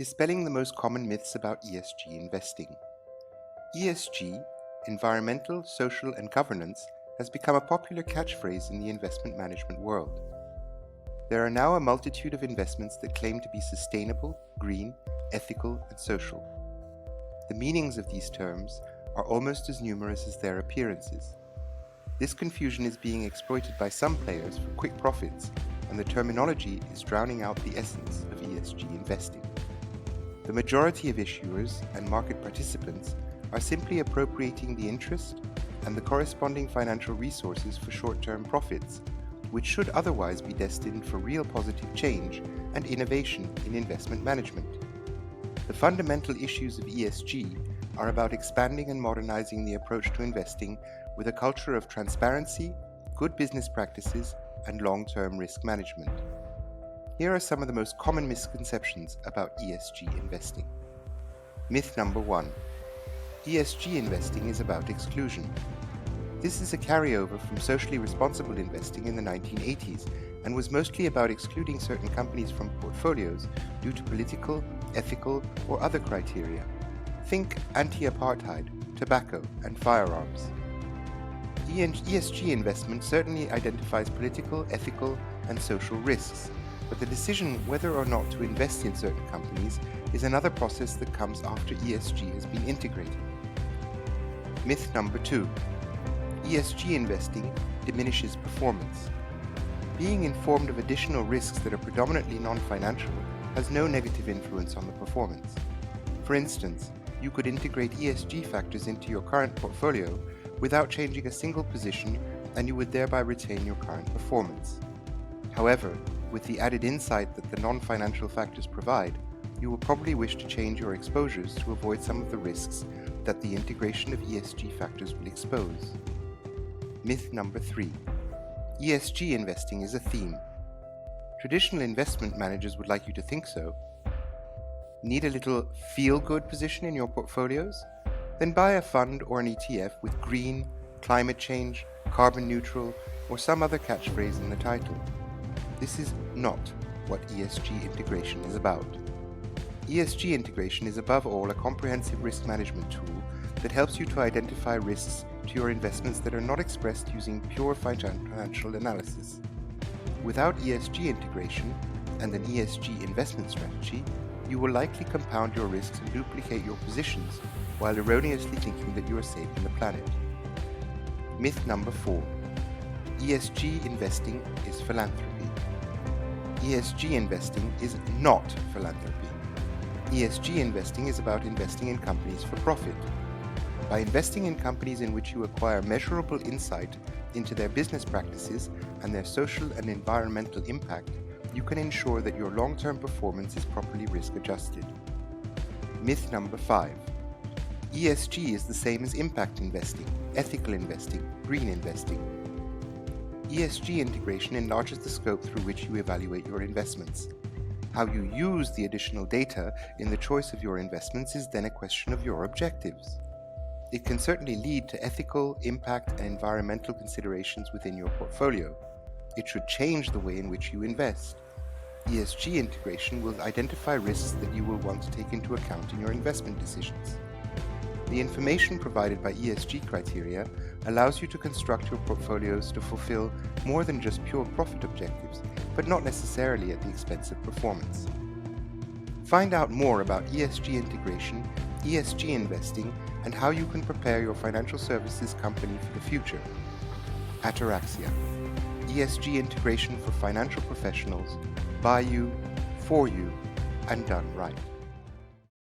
Dispelling the most common myths about ESG investing. ESG, environmental, social, and governance, has become a popular catchphrase in the investment management world. There are now a multitude of investments that claim to be sustainable, green, ethical, and social. The meanings of these terms are almost as numerous as their appearances. This confusion is being exploited by some players for quick profits, and the terminology is drowning out the essence of ESG investing. The majority of issuers and market participants are simply appropriating the interest and the corresponding financial resources for short-term profits, which should otherwise be destined for real positive change and innovation in investment management. The fundamental issues of ESG are about expanding and modernizing the approach to investing with a culture of transparency, good business practices, and long-term risk management. Here are some of the most common misconceptions about ESG investing. Myth number 1. ESG investing is about exclusion. This is a carryover from socially responsible investing in the 1980s and was mostly about excluding certain companies from portfolios due to political, ethical, or other criteria. Think anti-apartheid, tobacco, and firearms. ESG investment certainly identifies political, ethical, and social risks, but the decision whether or not to invest in certain companies is another process that comes after ESG has been integrated. Myth number 2. ESG investing diminishes performance. Being informed of additional risks that are predominantly non-financial has no negative influence on the performance. For instance, you could integrate ESG factors into your current portfolio without changing a single position, and you would thereby retain your current performance. However, with the added insight that the non-financial factors provide, you will probably wish to change your exposures to avoid some of the risks that the integration of ESG factors will expose. Myth number 3. ESG investing is a theme. Traditional investment managers would like you to think so. Need a little feel-good position in your portfolios? Then buy a fund or an ETF with green, climate change, carbon neutral, or some other catchphrase in the title. This is not what ESG integration is about. ESG integration is above all a comprehensive risk management tool that helps you to identify risks to your investments that are not expressed using pure financial analysis. Without ESG integration and an ESG investment strategy, you will likely compound your risks and duplicate your positions while erroneously thinking that you are saving the planet. Myth number 4. ESG investing is philanthropy. ESG investing is not philanthropy. ESG investing is about investing in companies for profit. By investing in companies in which you acquire measurable insight into their business practices and their social and environmental impact, you can ensure that your long-term performance is properly risk-adjusted. Myth number 5. ESG is the same as impact investing, ethical investing, green investing. ESG integration enlarges the scope through which you evaluate your investments. How you use the additional data in the choice of your investments is then a question of your objectives. It can certainly lead to ethical, impact, and environmental considerations within your portfolio. It should change the way in which you invest. ESG integration will identify risks that you will want to take into account in your investment decisions. The information provided by ESG criteria allows you to construct your portfolios to fulfill more than just pure profit objectives, but not necessarily at the expense of performance. Find out more about ESG integration, ESG investing, and how you can prepare your financial services company for the future. Ataraxia, ESG integration for financial professionals, by you, for you, and done right.